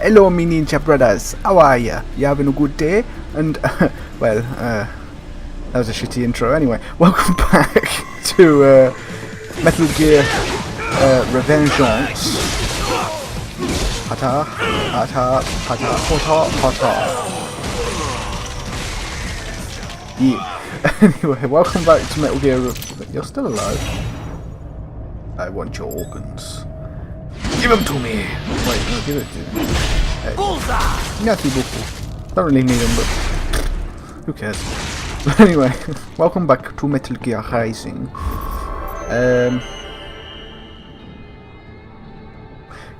Hello, me ninja brothers. How are ya? You having a good day? And well, that was a shitty intro. Anyway, welcome back to Metal Gear Revengence. Hata, hata, hata, hata, hata. Yeah. Anyway, welcome back to Metal Gear. You're still alive. I want your organs. Give them to me. Wait, no, give it to me. Hey. Nothing bullshit. Don't really need them, but who cares? Anyway, welcome back to Metal Gear Rising.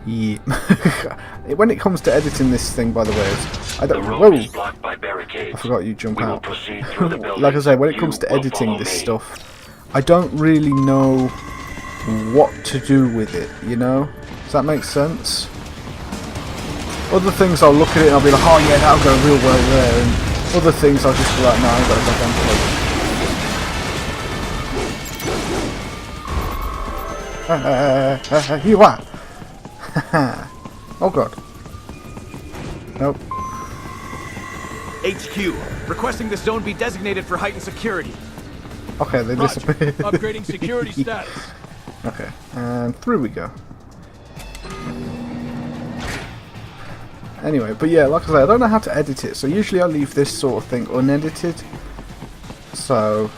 Yeah. When it comes to editing this thing, by the way, I don't. Whoa! I forgot you jump out. Like I say, when it comes to editing this stuff, I don't really know what to do with it. You know? Does that make sense? Other things I'll look at it and I'll be like, oh yeah, that'll go real well there, and other things I'll just be like, no, I've got to go down. You are. Oh god. Nope. HQ, requesting the zone be designated for heightened security. Okay, they disappeared. Upgrading security status. Okay, and through we go. Anyway, but yeah, like I say, I don't know how to edit it, so usually I leave this sort of thing unedited. So,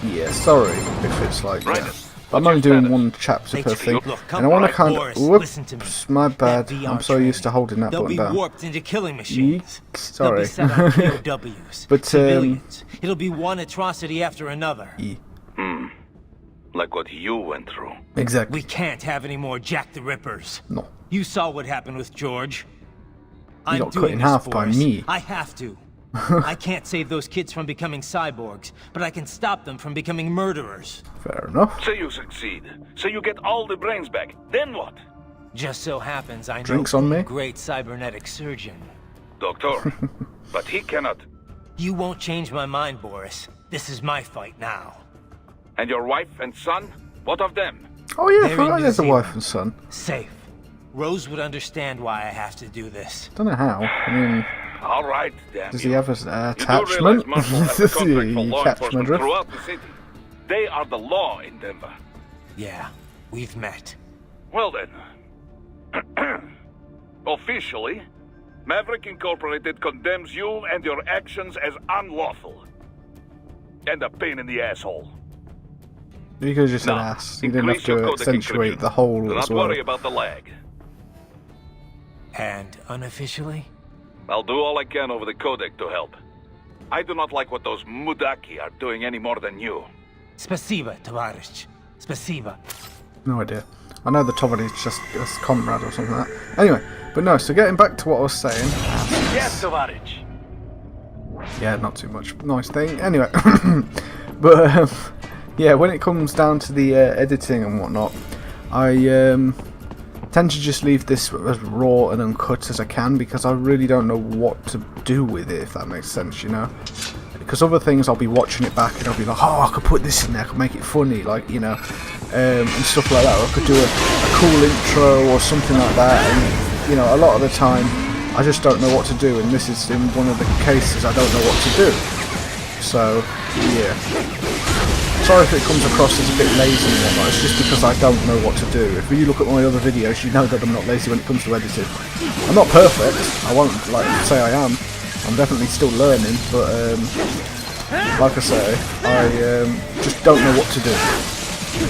yeah, sorry if it's like that. I'm only doing one chapter per thing, and I want to kind of. Whoops, my bad. I'm so used to holding that button down. Warped into killing machines. Sorry. POWs, but civilians. It'll be one atrocity after another. Like what you went through. Exactly. We can't have any more Jack the Rippers. No. You saw what happened with George. You got cut in half by me. I have to. I can't save those kids from becoming cyborgs, but I can stop them from becoming murderers. Fair enough. Say you succeed. Say you get all the brains back. Then what? Just so happens I Drinks know on me? a great cybernetic surgeon. Doctor. But he cannot. You won't change my mind, Boris. This is my fight now. And your wife and son? What of them? Oh yeah, I They're forgot in there's a New wife Zealand. and son. Safe. Rose would understand why I have to do this. Don't know how. I mean, All right, damn does you. he have an You do attachment? realize Marshall has a contract for law Catch my enforcement drift? throughout the city. They are the law in Denver. Yeah, we've met. Well then. Officially, Maverick Incorporated condemns you and your actions as unlawful. And a pain in the asshole. You could have just said Now, ass. You didn't have increase your to codec accentuate encryption. the whole Do as not well. worry about the lag. And unofficially? I'll do all I can over the codec to help. I do not like what those Mudaki are doing any more than you. Spasiba, Tavarish. Spasiba. No idea. I know the Tommy is just a comrade or something like that. Anyway, but no, so getting back to what I was saying. Yes, Tavarish. Yeah, not too much. Nice thing. Anyway, but yeah, when it comes down to the editing and whatnot, I tend to just leave this as raw and uncut as I can because I really don't know what to do with it, if that makes sense, you know. Because other things I'll be watching it back and I'll be like, oh, I could put this in there, I could make it funny, like, you know, and stuff like that. Or I could do a cool intro or something like that. And you know, a lot of the time I just don't know what to do, and this is in one of the cases I don't know what to do. So yeah, sorry if it comes across as a bit lazy and whatnot. It's just because I don't know what to do. If you look at my other videos, you know that I'm not lazy when it comes to editing. I'm not perfect. I won't like say I am. I'm definitely still learning, but like I say, I just don't know what to do.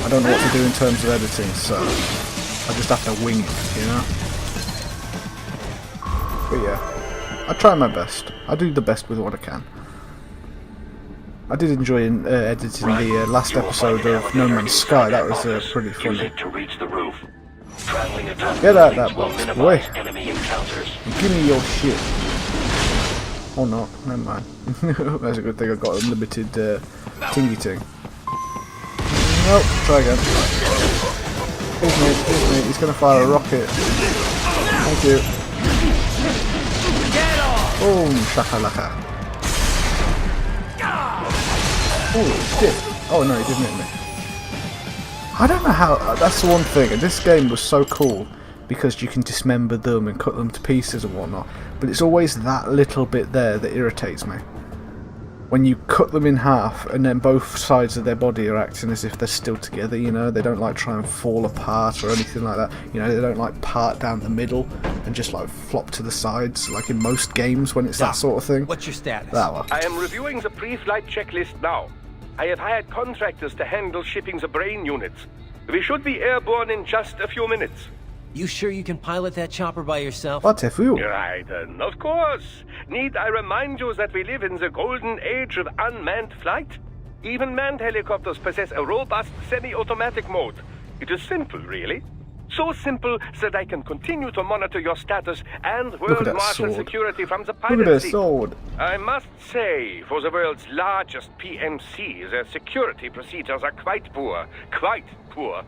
I don't know what to do in terms of editing, so I just have to wing it, you know. But yeah, I try my best. I do the best with what I can. I did enjoy editing the last episode of No Man's Sky. That was pretty funny. Get out that box, boy. And give me your shit. Oh no, never mind. That's a good thing I got unlimited tingy ting. Nope, try again. Excuse me, he's gonna fire a rocket. Thank you. Boom, shakalaka. Oh shit. Oh no, he didn't hit me. I don't know how, that's the one thing, and this game was so cool, because you can dismember them and cut them to pieces and whatnot. But it's always that little bit there that irritates me. When you cut them in half and then both sides of their body are acting as if they're still together, you know, they don't like try and fall apart or anything like that, you know, they don't like part down the middle and just like flop to the sides like in most games when it's that sort of thing. What's your status? That one. I am reviewing the pre-flight checklist now. I have hired contractors to handle shipping the brain units. We should be airborne in just a few minutes. You sure you can pilot that chopper by yourself? What if you? Right, of course. Need I remind you that we live in the golden age of unmanned flight? Even manned helicopters possess a robust semi-automatic mode. It is simple, really. So simple that I can continue to monitor your status and world marshal security from the pilot Look at that seat. sword. I must say, for the world's largest PMC, their security procedures are quite poor. Quite poor.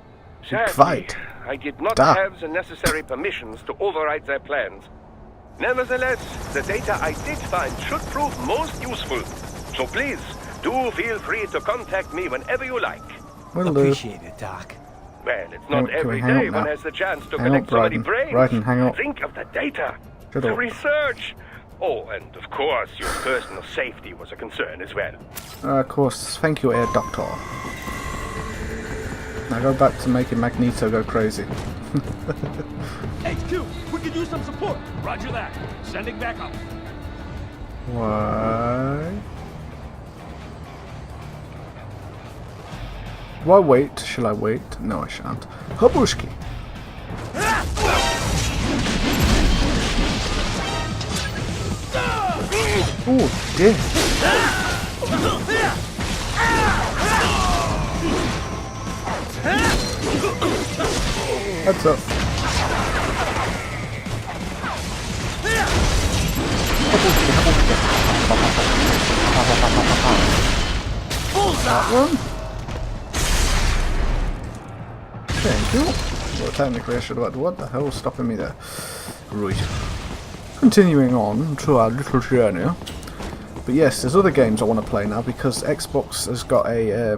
Sadly, Quite. I did not Da. have the necessary permissions to override their plans. Nevertheless, the data I did find should prove most useful. So please, do feel free to contact me whenever you like. Will do. Appreciate it, Doc. Well, it's Hang not on, can we every hang day up one now? has the chance to Hang connect up, so many Raiden. brains. Raiden, hang up. Think of the data, Shut the up. research. Oh, and of course, your personal safety was a concern as well. Of course, thank you, Air Doctor. Now go back to making Magneto go crazy. HQ, we could use some support. Roger that. Sending backup. Why? Why wait? Shall I wait? No, I shan't. Habushki. Oh, dear. Heads up. That one. Thank you. Well, technically I should have had what the hell was stopping me there? Right. Continuing on to our little journey. But yes, there's other games I want to play now because Xbox has got a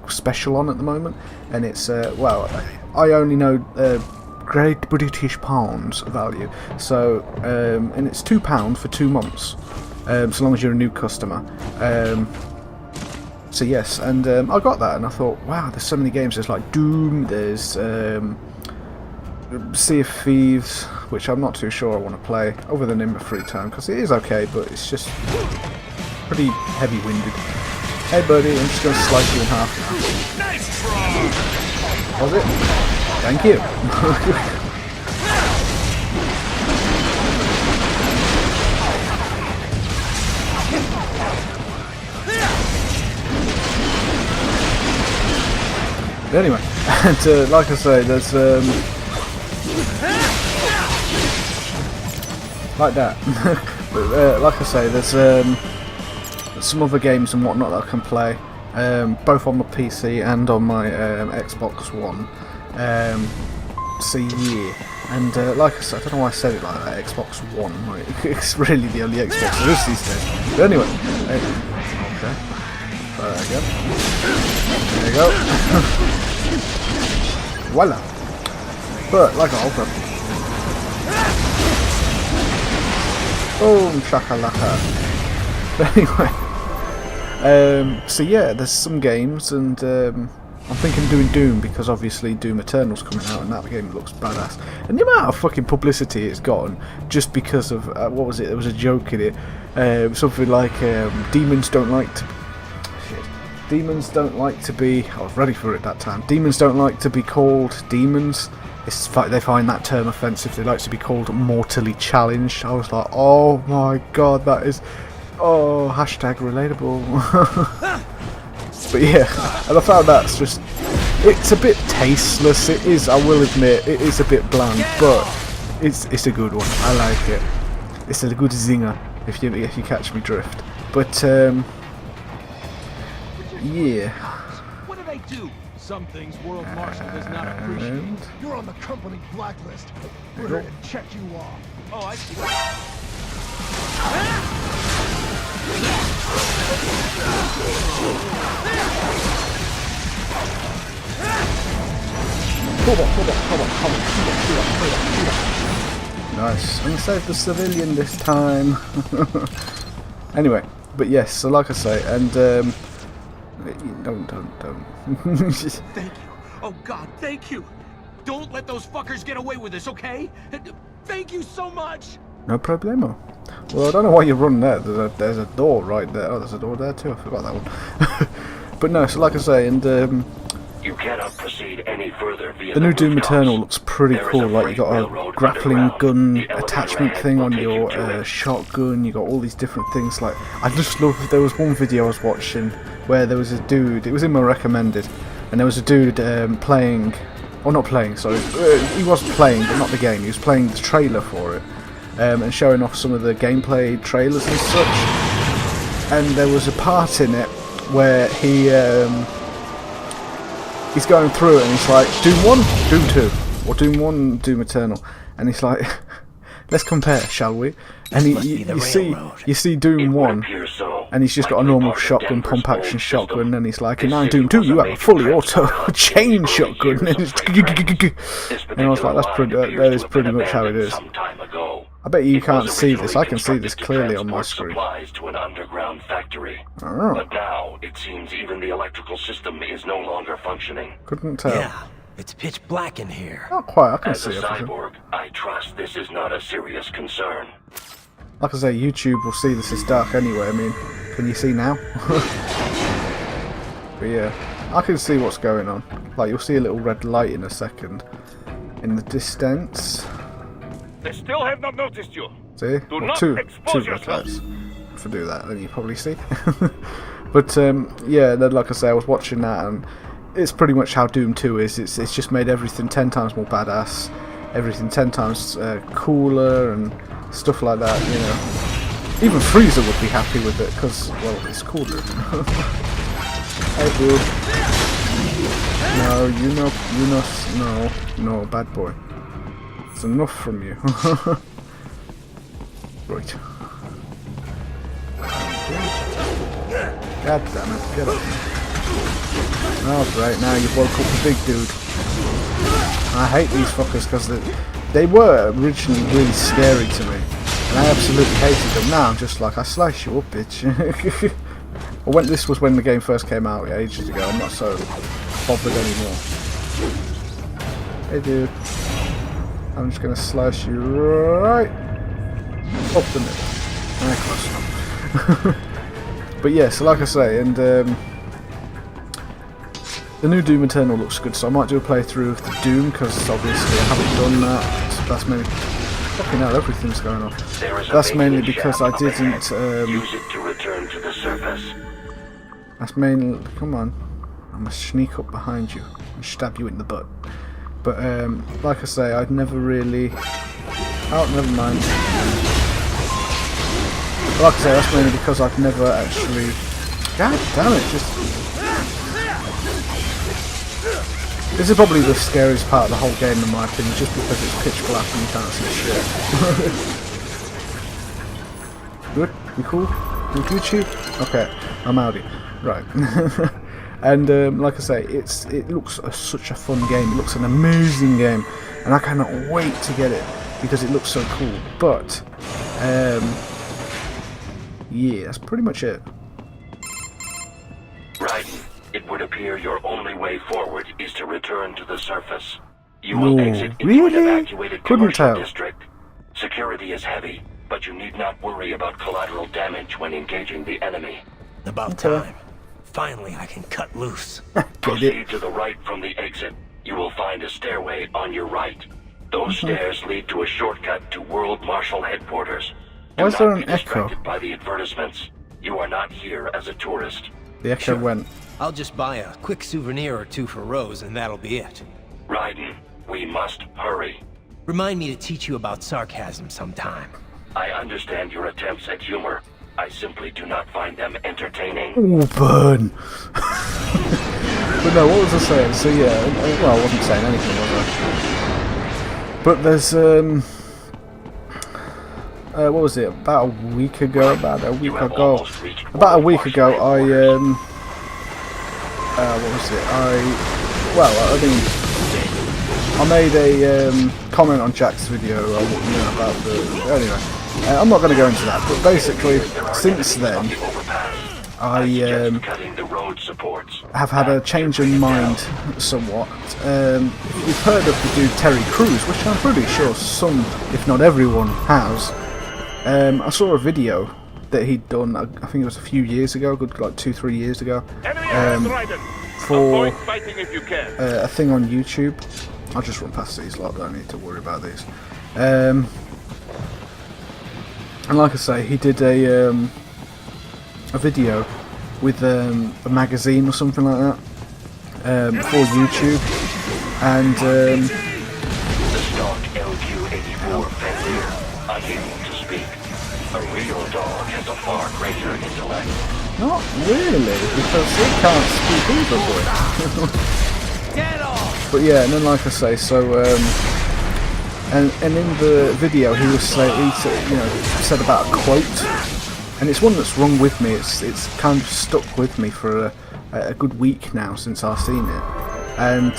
special on at the moment, and it's well, I only know Great British Pounds value, so and it's £2 for 2 months, so long as you're a new customer. So yes, and I got that, and I thought, wow, there's so many games. There's like Doom, there's Sea of Thieves, which I'm not too sure I want to play, other than in my free time, because it is okay, but it's just pretty heavy-winded. Hey buddy, I'm just going to slice you in half now. Nice try. Was it? Thank you. Anyway, and like I say, there's like that. But, like I say, there's some other games and whatnot that I can play, both on my PC and on my Xbox One. So yeah, and like I said, I don't know why I said it like that. Xbox One, like, it's really the only Xbox there is these days. But anyway, okay, try that again. There you go. Voila. But like I open. Boom, shakalaka. But anyway, so yeah, there's some games, and I'm thinking doing Doom, because obviously Doom Eternal's coming out, and that game looks badass. And the amount of fucking publicity it's gotten, just because of what was it? There was a joke in it, something like demons don't like to. Demons don't like to be. I was ready for it that time. Demons don't like to be called demons. They find that term offensive. They like to be called mortally challenged. I was like, oh my god, that is, oh, hashtag relatable. But yeah, and I found that's just, it's a bit tasteless. It is, I will admit, it is a bit bland, but it's a good one. I like it. It's a good zinger, if you catch me drift. But yeah. What did I do? Some things World Marshal does not appreciate. You're on the company blacklist. We're here to check you off. Oh, I see. Nice. I'm gonna save the civilian this time. Anyway, but yes, so like I say, and don't. Thank you. Oh God, thank you. Don't let those fuckers get away with this, okay? Thank you so much. No problemo. Well, I don't know why you run there. There's a door right there. Oh, there's a door there too. I forgot that one. But no, so like I say, and you cannot proceed any further via the new Doom Eternal looks pretty cool. Like, you got a grappling gun attachment thing on your shotgun. You got all these different things. Like, I just love. There was one video I was watching where there was a dude. It was in my recommended, and there was a dude playing, or not playing. Sorry, he was playing, but not the game. He was playing the trailer for it, and showing off some of the gameplay trailers and such. And there was a part in it where he's going through it and he's like, Doom 1, Doom 2, or Doom 1, Doom Eternal, and he's like, let's compare, shall we? And you see Doom 1, and he's just got a normal shotgun, pump action shotgun, and he's like, and now in Doom 2 you have a fully auto chain shotgun, and I was like, that is pretty much how it is. I bet you can't see this. I can see this clearly on my screen. To an underground factory. Oh. But now it seems even the electrical system is no longer functioning. Couldn't tell. Yeah, it's pitch black in here. Not quite. I can As see a everything. cyborg, I trust this is not a serious concern. Like I say, YouTube will see this as dark anyway. I mean, can you see now? But yeah, I can see what's going on. Like, you'll see a little red light in a second in the distance. They still have not noticed you. See? Do Well, not two expose red yourself. lights. If I do that, then you probably see. But yeah, then like I say, I was watching that, and it's pretty much how Doom 2 is. It's just made everything 10 times more badass, everything 10 times cooler and stuff like that. You know, even Freezer would be happy with it because, well, it's cooler. Hey, dude. No, bad boy. It's enough from you. Right. God damn it, get up. Alright, now you've woke up the big dude. I hate these fuckers because they were originally really scary to me. And I absolutely hated them. Now I'm just like, I slice you up, bitch. Well, this was when the game first came out, ages ago. I'm not so bothered anymore. Hey dude. I'm just going to slice you right up the middle. Close enough. But yeah, so like I say, and the new Doom Eternal looks good, so I might do a playthrough of the Doom, because obviously I haven't done that. So that's mainly... Fucking hell, everything's going off. That's mainly because I didn't... Use it to return to the surface. That's mainly... Come on. I'm going to sneak up behind you and stab you in the butt. But, like I say, I'd never really... Oh, never mind. Like I say, that's mainly because I've never actually... God damn it, just... This is probably the scariest part of the whole game in my opinion, just because it's pitch black and you can't see shit. Good? You cool? You Gucci? Okay, I'm outie. Right. And like I say, it looks such a fun game. It looks an amazing game, and I cannot wait to get it because it looks so cool. But yeah, that's pretty much it. Raiden, it would appear your only way forward is to return to the surface. You will exit into an evacuated commercial district. Security is heavy, but you need not worry about collateral damage when engaging the enemy. About time. Finally, I can cut loose. Proceed to the right from the exit. You will find a stairway on your right. Those stairs lead to a shortcut to World Marshal Headquarters. Why is there an echo? By the advertisements. You are not here as a tourist. The echo went. I'll just buy a quick souvenir or two for Rose, and that'll be it. Raiden, we must hurry. Remind me to teach you about sarcasm sometime. I understand your attempts at humor. I simply do not find them entertaining. Ooh, burn! But no, what was I saying? So yeah, well, I wasn't saying anything, was I? But there's, what was it? About a week ago, I, what was it? I mean, I made a comment on Jack's video about the... Anyway, I'm not going to go into that, but basically, since then, I have had a change in mind somewhat. You've heard of the dude Terry Crews, which I'm pretty sure some, if not everyone, has. I saw a video that he'd done, I think it was a few years ago, good like 2-3 years ago, for a thing on YouTube. I'll just run past these lot, don't need to worry about these. And like I say, he did a video with a magazine or something like that for YouTube, and The stock LQ-84 fed unable to speak. A real dog has a far greater intellect. not really, because he can't speak either, boy. But yeah, and then like I say, so and in the video he said about a quote, and it's one that's rung with me. It's kind of stuck with me for a good week now since I've seen it, and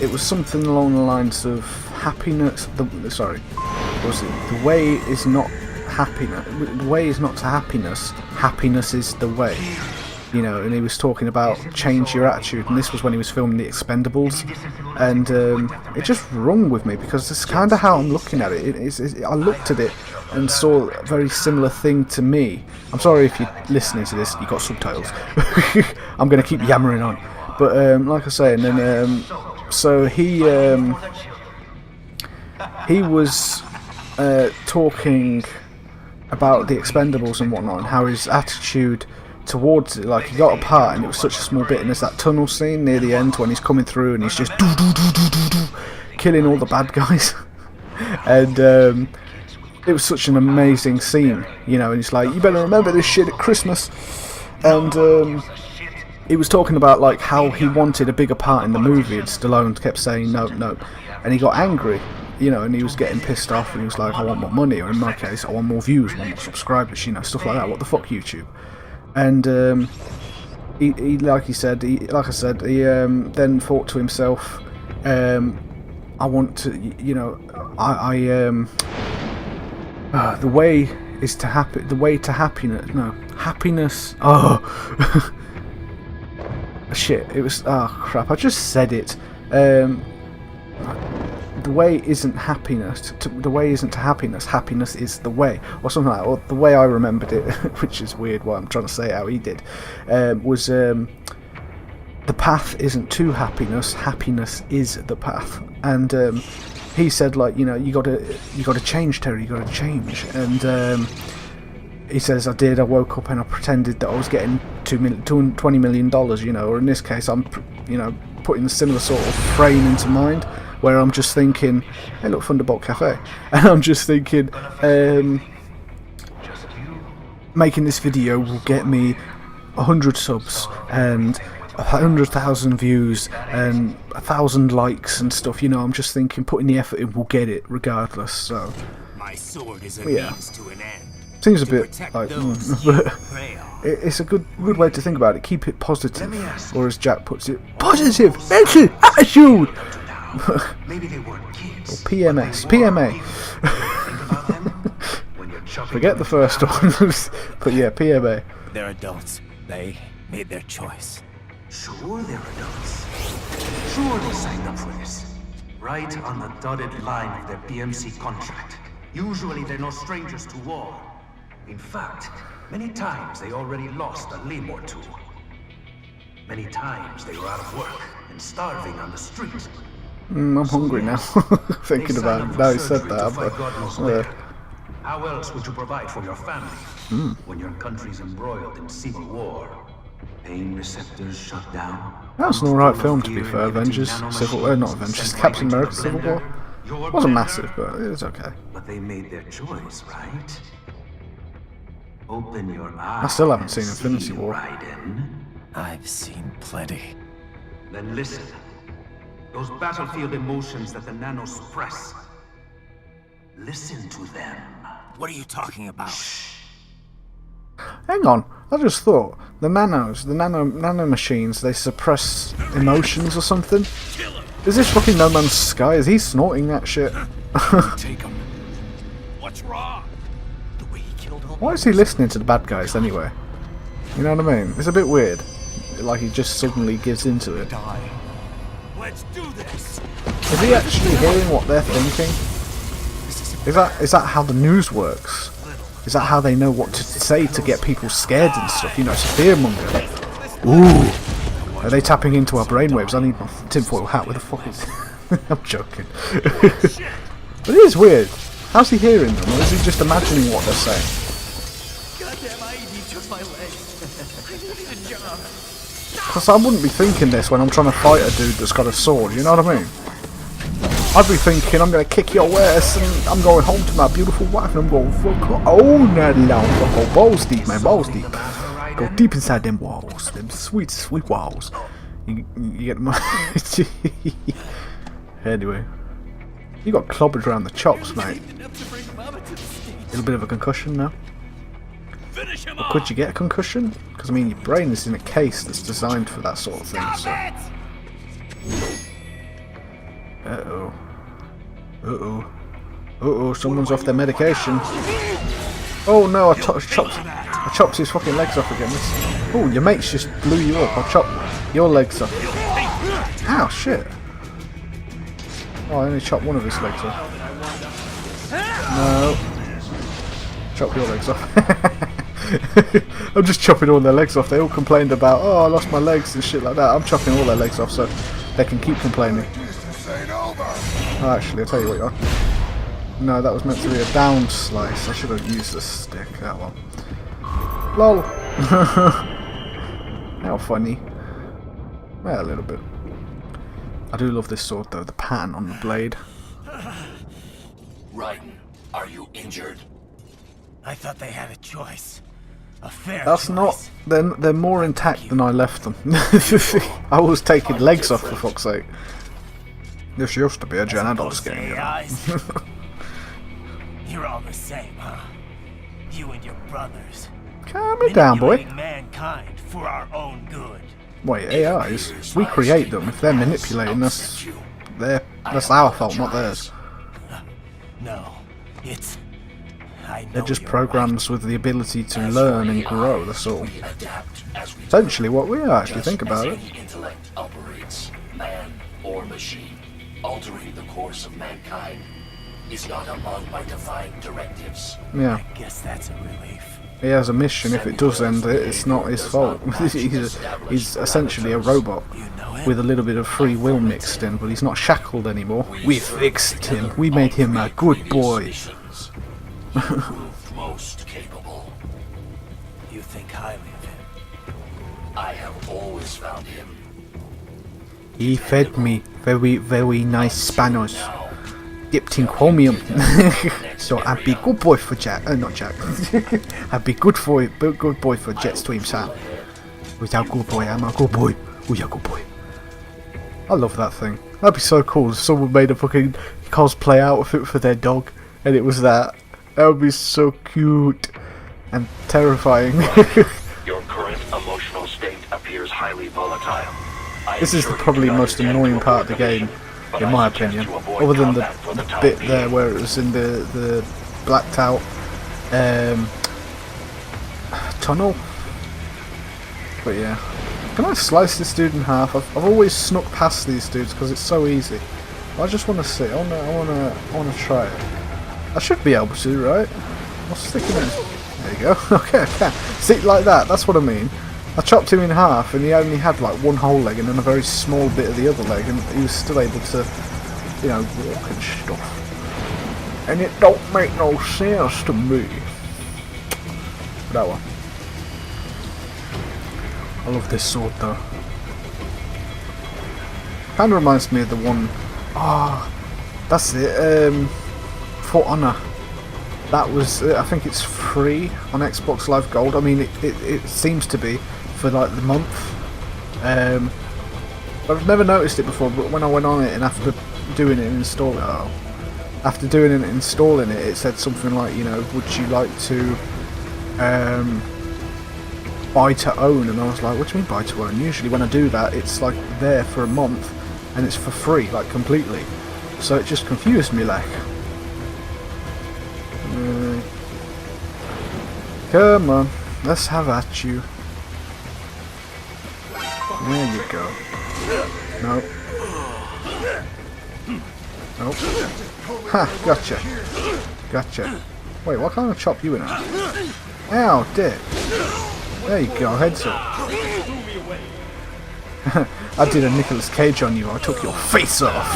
it was something along the lines of happiness. The way is not happiness. The way is not to happiness. Happiness is the way. You know, and he was talking about change your attitude, and this was when he was filming The Expendables, and it just rung with me because it's kind of how I'm looking at it. I looked at it and saw a very similar thing to me. I'm sorry if you're listening to this, you've got subtitles. I'm going to keep yammering on. But like I say, and then so he was talking about The Expendables and whatnot, and how his attitude towards it, like he got a part and it was such a small bit, and there's that tunnel scene near the end when he's coming through and he's just killing all the bad guys. And it was such an amazing scene, you know, and he's like, you better remember this shit at Christmas. And he was talking about like how he wanted a bigger part in the movie, and Stallone kept saying no, and he got angry, you know, and he was getting pissed off, and he was like, I want more money, or in my case, I want more views, I want more subscribers, you know, stuff like that. What the fuck, YouTube? And he then thought to himself, I want to, you know, the way is to the way to happiness. No, happiness. Oh, shit! It was. Oh crap! I just said it. The way isn't happiness. The way isn't to happiness. Happiness is the way, or something like that. Or the way I remembered it, which is weird. Why I'm trying to say it how he did, was the path isn't to happiness. Happiness is the path. And he said, like, you know, you got to change, Terry. You got to change. And he says, I did. I woke up and I pretended that I was getting $20 million. You know, or in this case, I'm, you know, putting a similar sort of frame into mind, where I'm just thinking, hey look, Thunderbolt Cafe, and I'm just thinking, making this video will get me 100 subs and 100,000 views and 1,000 likes and stuff, you know. I'm just thinking, putting the effort in will get it regardless. So My sword is a yeah, means to an end. seems a bit like, but it's a good way to think about it. Keep it positive, or as Jack puts it, positive mental attitude. Maybe they weren't kids. Or PMS, PMA. Forget the first one, but yeah, PMA. They're adults. They made their choice. Sure, they're adults. Sure, they signed up for this. Right on the dotted line of their BMC contract. Usually, they're no strangers to war. In fact, many times they already lost a limb or two. Many times they were out of work and starving on the street. I'm hungry now, thinking about it. Now he said that, but how else would you provide for your family when your country's embroiled in civil war? Pain receptors shut down. That's an alright film, to be fair. Avengers, not Avengers, Captain America Civil War. It wasn't massive, but it was okay. But they made their choice, right? Open your eyes. I still haven't seen Infinity War. I've seen plenty. Then listen. Those battlefield emotions that the nanos suppress. Listen to them. What are you talking about? Hang on, I just thought the nano machines, they suppress emotions or something. Is this fucking No Man's Sky? Is he snorting that shit? Take him. What's wrong? The way he killed all. Why is he listening to the bad guys anyway? You know what I mean? It's a bit weird. Like he just suddenly gives into it. Die. Let's do this. Is he actually hearing what they're thinking? Is that how the news works? Is that how they know what to say to get people scared and stuff? You know, it's a fearmonger. Ooh! Are they tapping into our brainwaves? I need my tinfoil hat. Where the fuck is... I'm joking. But it is weird. How's he hearing them? Or is he just imagining what they're saying? Goddamn IED took my leg. I needed a job. Because I wouldn't be thinking this when I'm trying to fight a dude that's got a sword, you know what I mean? I'd be thinking, I'm going to kick your ass and I'm going home to my beautiful wife and I'm going fuck her. Oh, no, no, go balls deep, man, balls deep. Go deep inside them walls, them sweet, sweet walls. You get my... Anyway. You got clobbered around the chops, mate. A little bit of a concussion now. Or could you get a concussion? Because, I mean, your brain is in a case that's designed for that sort of thing, so... Uh-oh. Uh-oh. Uh-oh, someone's off their medication. Oh no, I chopped his fucking legs off again. Oh, your mates just blew you up. I'll chop your legs off. Ow, shit. Oh, I only chopped one of his legs off. No. Chop your legs off. I'm just chopping all their legs off. They all complained about, oh, I lost my legs and shit like that. I'm chopping all their legs off so they can keep complaining. Oh, actually, I'll tell you what you are. No, that was meant to be a down slice. I should have used the stick. That one. LOL. How funny. Well, a little bit. I do love this sword though, the pattern on the blade. Raiden, are you injured? I thought they had a choice. A fair That's choice. not... They're more intact than I left them. I was taking legs off for fuck's sake. This used to be a Janadol's game, you know. You're all the same, huh? You and your brothers. Calm it down, boy. Manipulating mankind for our own good. Wait, AIs? We create them. If they're manipulating us, that's our fault, not theirs. No, it's... They're just programs with the ability to learn and grow, that's all. Essentially what we are, if you think about it. Intellect operates, man or machine, altering the course of mankind is not among my defined directives. Yeah. I guess that's a relief. He has a mission. If it does end it, it's not his fault. He's essentially a robot with a little bit of free will mixed in, but he's not shackled anymore. We fixed him. We made him a good boy. Proved most capable. You think highly of him. I have always found him. He fed me very, very nice Spanos. Dipped in chromium. So I'd be good boy for Jack. Not Jack. I'd be good boy for Jetstream Sam. Without good boy, I'm a good boy. Who's a good boy? I love that thing. That'd be so cool if someone made a fucking cosplay outfit for their dog and it was that. That would be so cute and terrifying. Your current emotional state appears highly volatile. This is probably the most annoying part of the game, in my opinion, other than the bit there where it was in the blacked out tunnel. But yeah, can I slice this dude in half? I've always snuck past these dudes because it's so easy. I just want to see. I want to try it. I should be able to, right? I'll stick him in. There you go. Okay, I can. See, like that. That's what I mean. I chopped him in half and he only had like one whole leg and then a very small bit of the other leg and he was still able to, you know, walk and stuff. And it don't make no sense to me. But that one. I love this sword though. Kinda reminds me of the one... that's it. For Honor. That was, I think it's free on Xbox Live Gold. I mean, it seems to be for like the month. I've never noticed it before, but when I went on it and after doing it and installing it, it said something like, you know, would you like to buy to own? And I was like, what do you mean buy to own? Usually when I do that, it's like there for a month, and it's for free, like completely. So it just confused me, like. Come on, let's have at you. There you go. Nope. Nope. Ha! Gotcha. Gotcha. Wait, why can't I chop you in half? Ow, dick. There you go, heads up. I did a Nicolas Cage on you. I took your face off.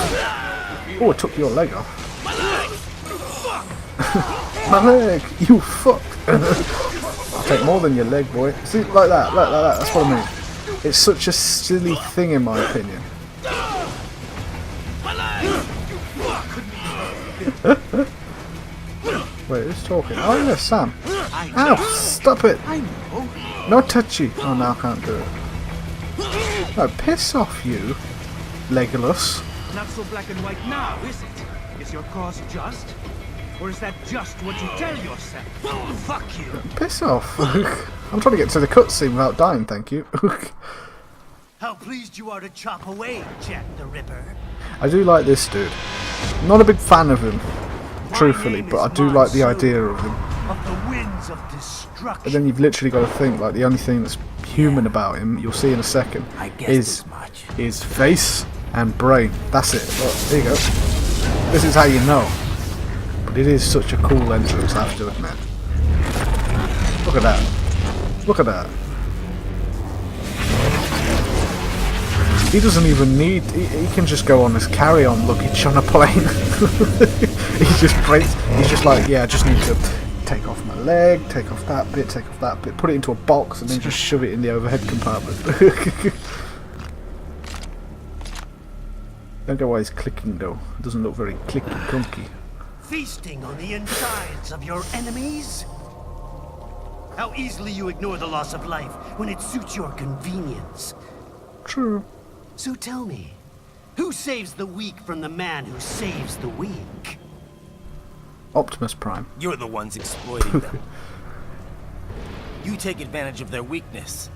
Oh, I took your leg off. My leg, you fuck. I'll take more than your leg, boy. See, like that, like that. That's what I mean. It's such a silly thing, in my opinion. Wait, who's talking? Oh yeah, Sam. Ow! Stop it! No touchy. Oh, now I can't do it. No, piss off, you, Legolas. Not so black and white now, is it? Is your cause just? Or is that just what you tell yourself? Fuck you! Piss off. I'm trying to get to the cutscene without dying, thank you. How pleased you are to chop away, Jack the Ripper. I do like this dude. I'm not a big fan of him, truthfully, but I do like the idea of him. Of the winds of destruction. But then you've literally got to think, like, the only thing that's human about him, you'll see in a second, is his face and brain. That's it. Look, there you go. This is how you know. But it is such a cool entrance, I have to admit. Look at that. Look at that. He doesn't even need... He can just go on this carry-on luggage on a plane. He just breaks... He's just like, yeah, I just need to take off my leg, take off that bit, take off that bit, put it into a box, and then just shove it in the overhead compartment. Don't know why he's clicking, though. It doesn't look very clicky-clunky. Feasting on the insides of your enemies? How easily you ignore the loss of life when it suits your convenience. True. So tell me, who saves the weak from the man who saves the weak? Optimus Prime. You're the ones exploiting them. You take advantage of their weakness.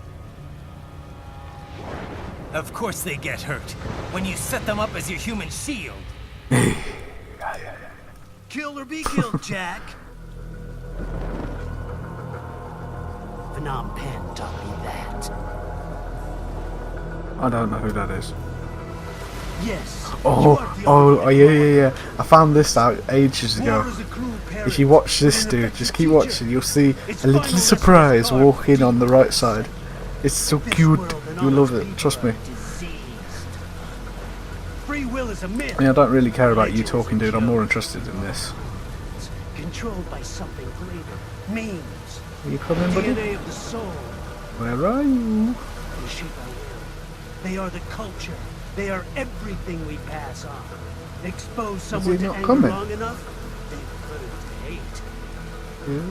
Of course they get hurt when you set them up as your human shield. Kill or be killed, Jack. Phnom Penh taught me that. I don't know who that is. Yes. Oh, yeah. I found this out ages ago. If you watch this dude, just keep watching, you'll see a little surprise walking on the right side. It's so cute. You'll love it, trust me. Free will is a myth. I mean, I don't really care about you talking, dude. I'm more interested in this. Controlled by something greater. Means. Are you coming, buddy? DNA of the soul. Where are you? They shape our will. They are the culture. They are everything we pass on. Expose someone to not anger coming? long enough, they learn to hate.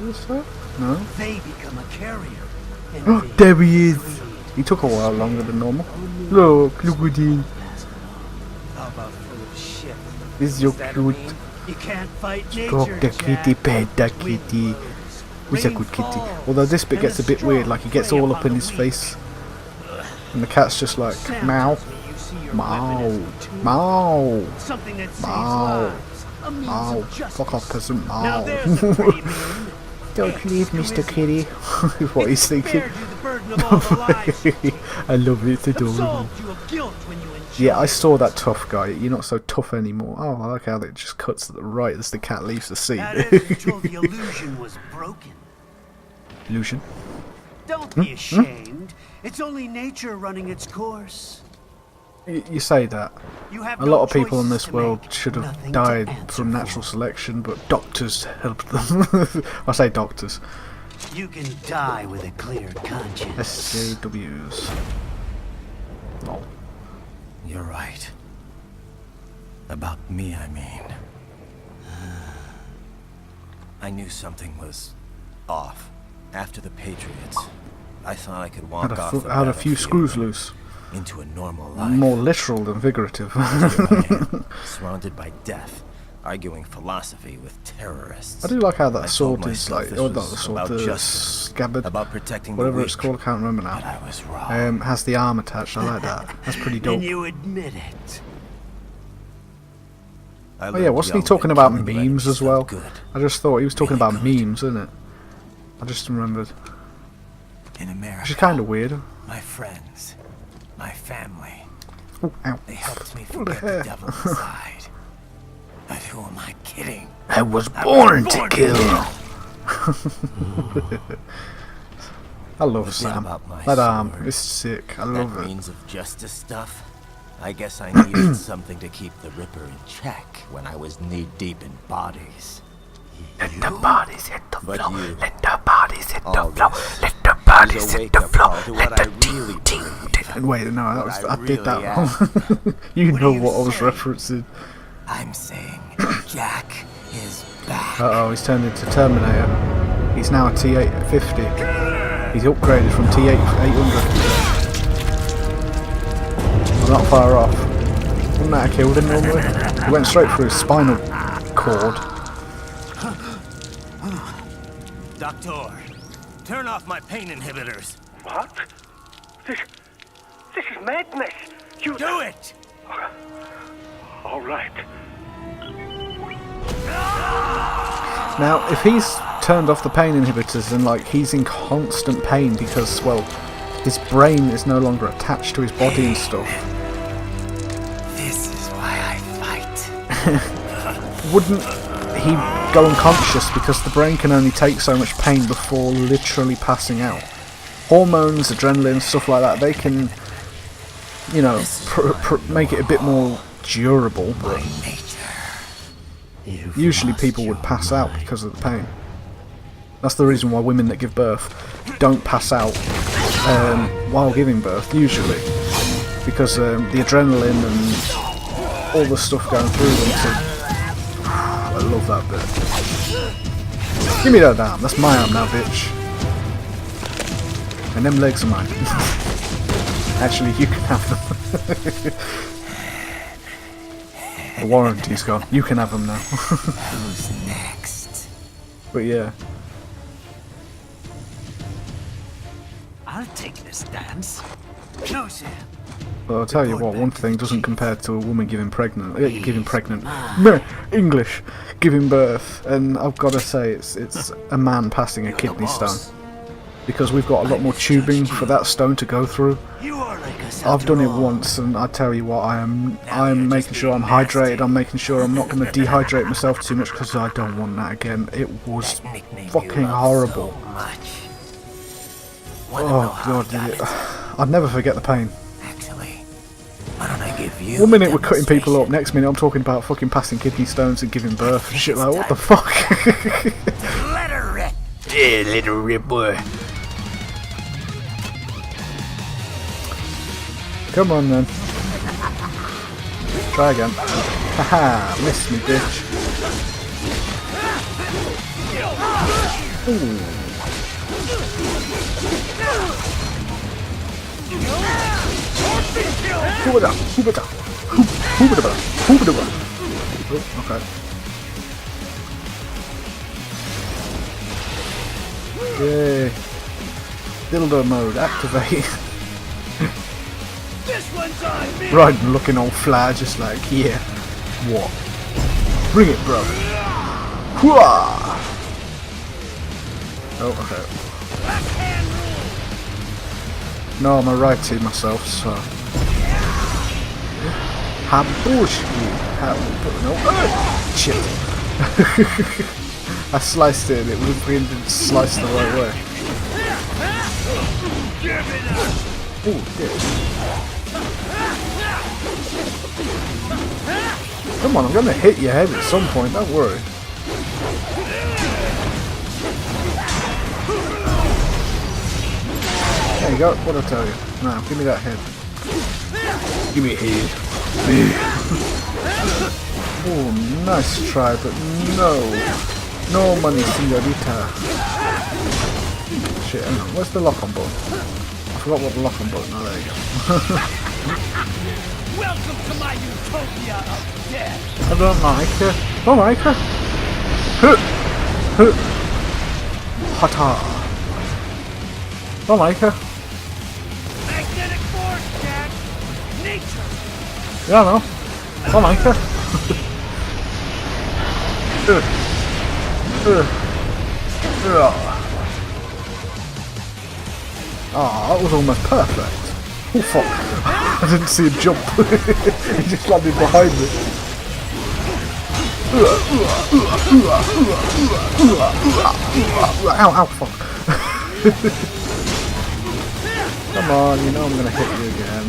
Is that? No. They become a carrier. Oh, there he is. He took a while longer than normal. Look at him. How about full of shit? He's so cute. You can't fight Stroke nature, the kitty, Jack. pet the kitty. He's a good kitty. Although this bit gets a bit weird, like he gets all up in his face. And the cat's just like, meow, meow, meow, Something that saves meow, lives. A means meow, of justice. fuck off peasant, Now meow. there's a free man. Don't leave Mr. Kitty. What he's thinking. Spared you the burden of all the lives you take. I love it, it's adorable. Absolved you of guilt when you enjoy Yeah, I saw that tough guy. You're not so tough anymore. Oh, I like how it just cuts to the right as the cat leaves the scene. That is until the illusion was broken. Illusion? Don't be ashamed. It's only nature running its course. You say that. You have A no lot of people in choices this to world make, should have nothing to died answer from natural for. selection, but doctors helped them. I say doctors. You can die with a clear conscience. SJWs. Lol. You're right. About me, I mean. I knew something was off. After the Patriots, I thought I could walk off the Had a few battlefield screws loose. into a normal life. More literal than figurative. Here I am, surrounded by death, arguing philosophy with terrorists. I do like how that I sword told is myself like, this oh, not the was sword, about the justice, scabbard, about protecting the whatever it's weak, called, I can't remember but now. I was wrong. Has the arm attached. I like that. That's pretty dope. And you admit it. Oh yeah, wasn't he talking about memes as well? I just thought he was talking about memes, isn't it? I just remembered. In America, Which is kind of weird. my friends, my family, Ooh, ow. they helped me forget the devil inside. But who am I kidding? I was born to kill. I love Sam. That arm is sick. I love That it. means of justice stuff. I guess I needed something to keep the Ripper in check when I was knee-deep in bodies. Let the bodies hit the But floor. you- Let the bodies hit the all floor. this Let the bodies is a hit the wake-up floor. call to Let what the I really ting, believe. ting, ting. Wait, no, that was, What I did that really wrong. You What know are you what I was saying? referencing. I'm saying Jack is back. Uh-oh, he's turned into Terminator. He's now a T-850. He's upgraded from T-800. I'm not far off. Wouldn't that have killed him normally? He went straight through his spinal cord. Doctor, turn off my pain inhibitors. What? This is madness. You Do it! All right. Now, if he's turned off the pain inhibitors and like he's in constant pain because, well, his brain is no longer attached to his body and stuff, This is why I fight. wouldn't he go unconscious because the brain can only take so much pain before literally passing out? Hormones, adrenaline, stuff like that, they can, you know, make it a bit more durable, but usually people would pass out because of the pain. That's the reason why women that give birth don't pass out while giving birth, usually. Because the adrenaline and all the stuff going through them. I love that bit. Give me that arm, that's my arm now, bitch. And them legs are mine. Actually, you can have them. The warranty's gone. You can have them now. Who's next? But yeah. I'll take this dance. Closer. Well, I'll tell you what, one thing doesn't compare to a woman giving English, giving birth, and I've got to say it's a man passing a kidney stone, because we've got a lot more tubing for that stone to go through. You are like us. I've done it once, and I tell you what, I'm making sure I'm hydrated. I'm making sure I'm not going to dehydrate myself too much because I don't want that again. It was fucking horrible. Oh god, I'd never forget the pain. Actually, why don't I give you? One minute we're cutting people up, next minute I'm talking about fucking passing kidney stones and giving birth and shit like, what the fuck? Let her rip. Yeah, little rip boy. Come on then. Try again. Haha, missed me, bitch. Ooh. Okay. Yay. Dildo mode activate. This one's on me. Right, looking all flat, just like, yeah. What? Bring it, bro. Hooah! Oh, okay. No, I'm a righty myself, so. Habushi. No. Shit. I sliced it and it didn't slice the right way. Oh, yeah. Come on, I'm gonna hit your head at some point, don't worry. There you go, what'd I tell you? Now, give me that head. Give me a head. Oh, nice try, but no. No money, señorita. Shit, hang on, where's the lock-on button? I forgot what the lock-on button, oh, there you go. Welcome to my utopia of death. I don't like it. Don't like it. Hata. Don't like it. Magnetic force, Jack. Nature. Yeah, I know. Don't like it. That was almost perfect. Oh fuck. I didn't see him jump. He just landed behind me. Ow, ow, fuck. Come on, you know I'm gonna hit you again.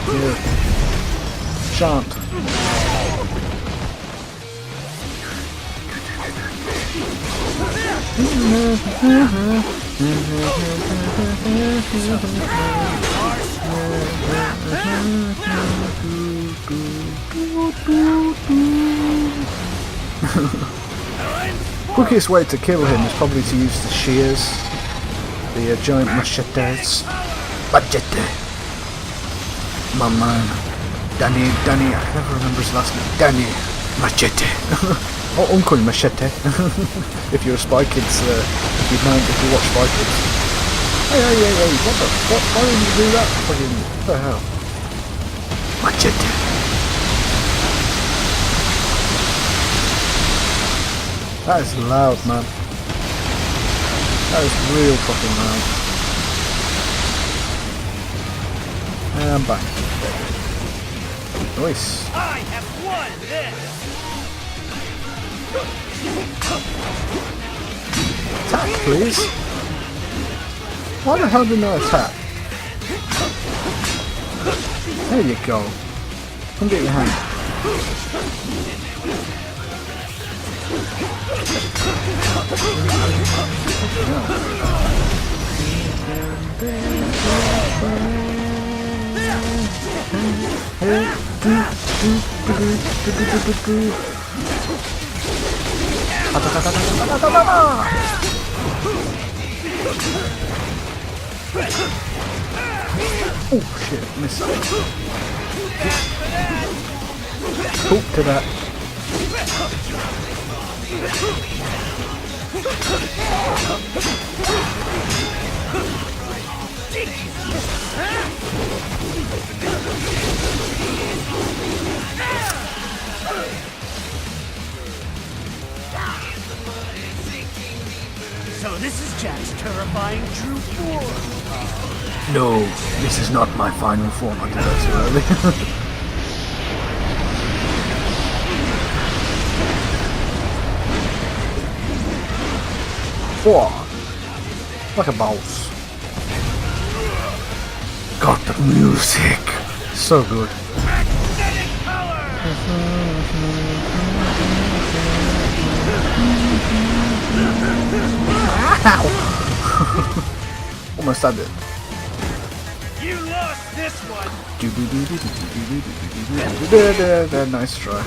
Yeah. Shan't. Quickest way to kill him is probably to use the shears, the giant machetes. Machete. My man, Danny, I can never remember his last name. Danny Machete. Oh, Uncle Machete. If you're a Spy Kids, if you watch Spy Kids. Hey, what the fuck? Why didn't you do that? Fucking, what the hell? Machete. That is loud, man. That is real fucking loud. And I'm back. Nice. I have won this! Attack, please. Why the hell didn't I attack? There you go. Come get your hand. Oh shit, missed. Hook to that. So this is Jack's terrifying true form. No, this is not my final form. I did that too early. Whoa! Like a boss. Got the music. So good. Ow! Almost had it. You lost this one. Nice try.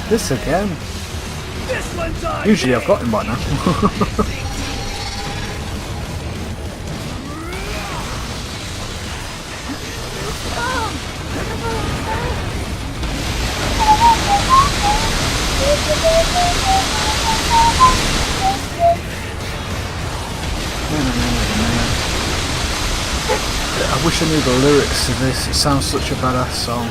This again? This one's on. Usually I've got him by now. I wish I knew the lyrics to this. It sounds such a badass song.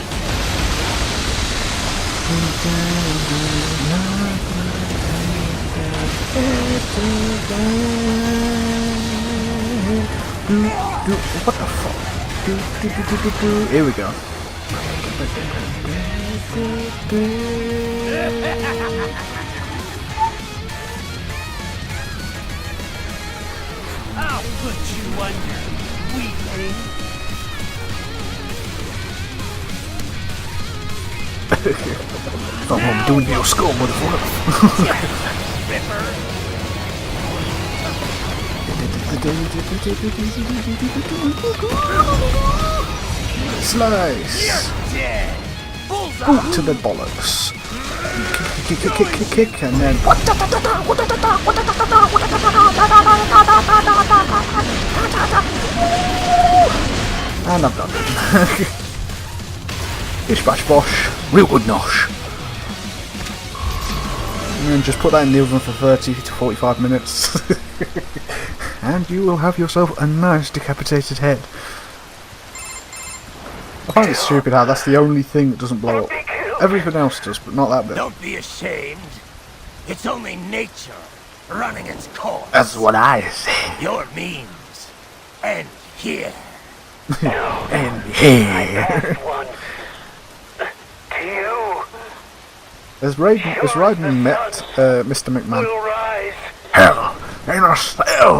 What the fuck? Here we go. I'll put you under, weakling. Come on, doing your skull, motherfucker. Slice! You're dead! Boot to the bollocks. kick, and then and I'm done. Bish bash bosh, real good nosh. And then just put that in the oven for 30 to 45 minutes. And you will have yourself a nice decapitated head. I find it stupid how that's the only thing that doesn't blow up. Everything else does, but not that bit. Don't be ashamed. It's only nature running its course. That's what I say. Your means end here. And here. One to you Has Raiden met Mr. McMahon? will rise. Hell in a cell.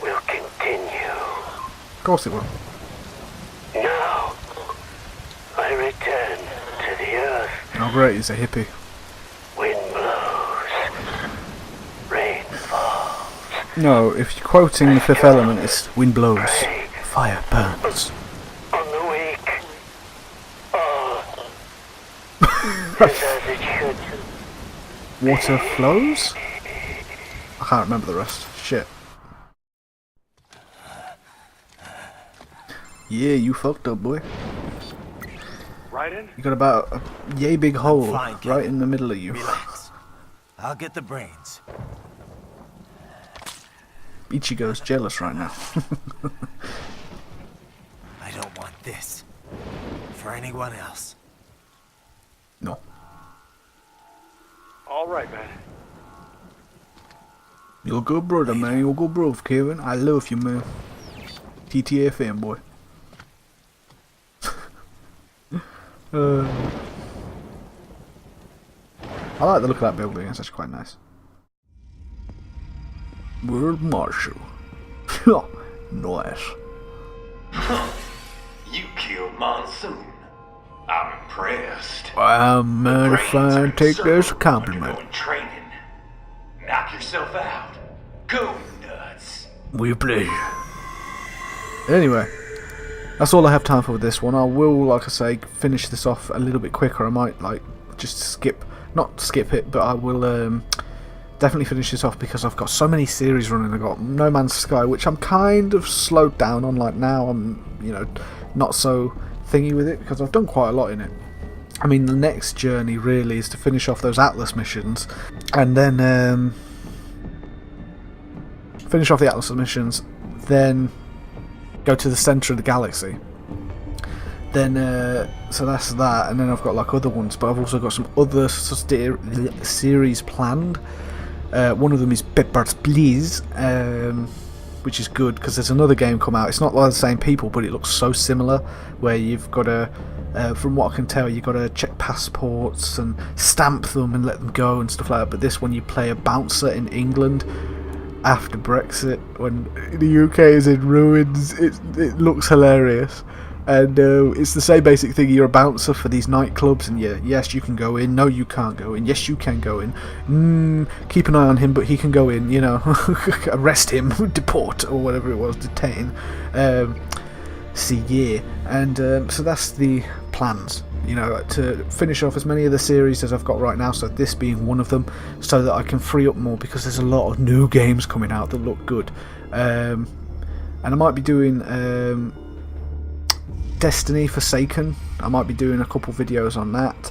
Will continue. Of course it will. Now I return to the earth. Oh great, he's a hippie. Wind blows. Rain falls. No, if you're quoting the Fifth Element, it's wind blows, fire burns. On the weak. All is as it should. Water flows? I can't remember the rest. Shit. Yeah, you fucked up, boy. Raiden? You got about a yay big hole fine, kid. right in the middle of you. Relax. I'll get the brains. Ichigo's jealous right now. I don't want this for anyone else. No. All right, man. You're a good brother, man. You're a good brother, Kevin. I love you, man. TTA fanboy. I like the look of that building. It's actually quite nice. World Marshal. Nice. You killed Monsoon. I'm impressed. I'm fine. Take this as a compliment. Undergoing training. Knock yourself out. Go nuts. We play. Anyway, that's all I have time for with this one. I will, like I say, finish this off a little bit quicker. I might just not skip it, but I will definitely finish this off because I've got so many series running. I've got No Man's Sky, which I'm kind of slowed down on. Like now, I'm not so thingy with it because I've done quite a lot in it. I mean, the next journey really is to finish off those Atlas missions, and then finish off the Atlas missions, then go to the centre of the galaxy. Then, so that's that, and then I've got like other ones, but I've also got some other series planned. One of them is Peppers Please, which is good because there's another game come out. It's not like the same people, but it looks so similar. Where you've got to, from what I can tell, you've got to check passports and stamp them and let them go and stuff like that. But this one, you play a bouncer in England after Brexit, when the UK is in ruins. It looks hilarious. And it's the same basic thing. You're a bouncer for these nightclubs, and yes, you can go in. No, you can't go in. Yes, you can go in. Keep an eye on him, but he can go in. Arrest him, deport, or whatever it was, detain. So that's the plans. To finish off as many of the series as I've got right now. So this being one of them, so that I can free up more because there's a lot of new games coming out that look good. And I might be doing. Destiny Forsaken. I might be doing a couple videos on that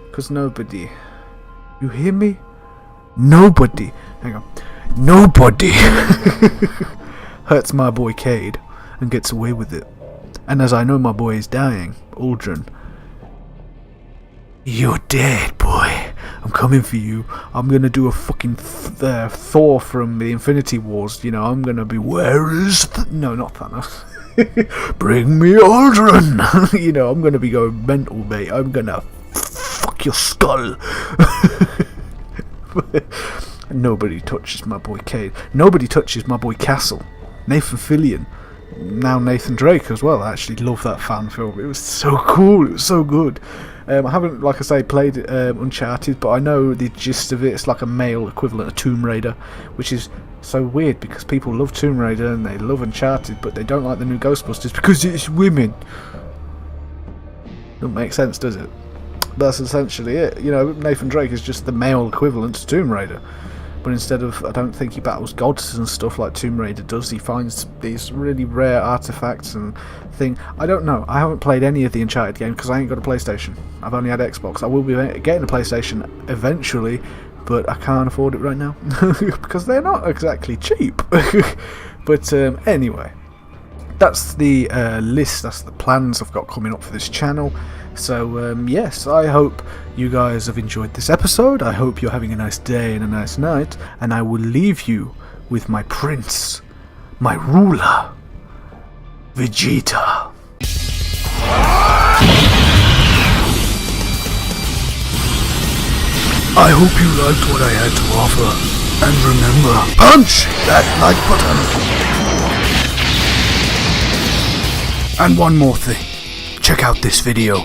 because nobody, you hear me? Nobody, hang on, nobody hurts my boy Cade and gets away with it. And as I know my boy is dying, Aldrin, you're dead, boy. I'm coming for you. I'm gonna do a fucking Thor from the Infinity Wars. I'm gonna be, where is no, not Thanos. Bring me Aldrin. I'm gonna be going mental, mate. I'm gonna fuck your skull. Nobody touches my boy Cade. Nobody touches my boy Castle. Nathan Fillion. Now Nathan Drake as well. I actually love that fan film. It was so cool. It was so good. I haven't, like I say, played Uncharted, but I know the gist of it. It's like a male equivalent of Tomb Raider, which is so weird because people love Tomb Raider and they love Uncharted, but they don't like the new Ghostbusters because it's women. Doesn't make sense, does it? That's essentially it. You know, Nathan Drake is just the male equivalent to Tomb Raider. But instead of, I don't think he battles gods and stuff like Tomb Raider does. He finds these really rare artifacts and thing. I don't know. I haven't played any of the Uncharted games because I ain't got a PlayStation. I've only had Xbox. I will be getting a PlayStation eventually, but I can't afford it right now because they're not exactly cheap. But anyway, that's the list. That's the plans I've got coming up for this channel. So yes, I hope you guys have enjoyed this episode. I hope you're having a nice day and a nice night, and I will leave you with my prince, my ruler, Vegeta. I hope you liked what I had to offer, and remember, punch that like button. And one more thing. Check out this video.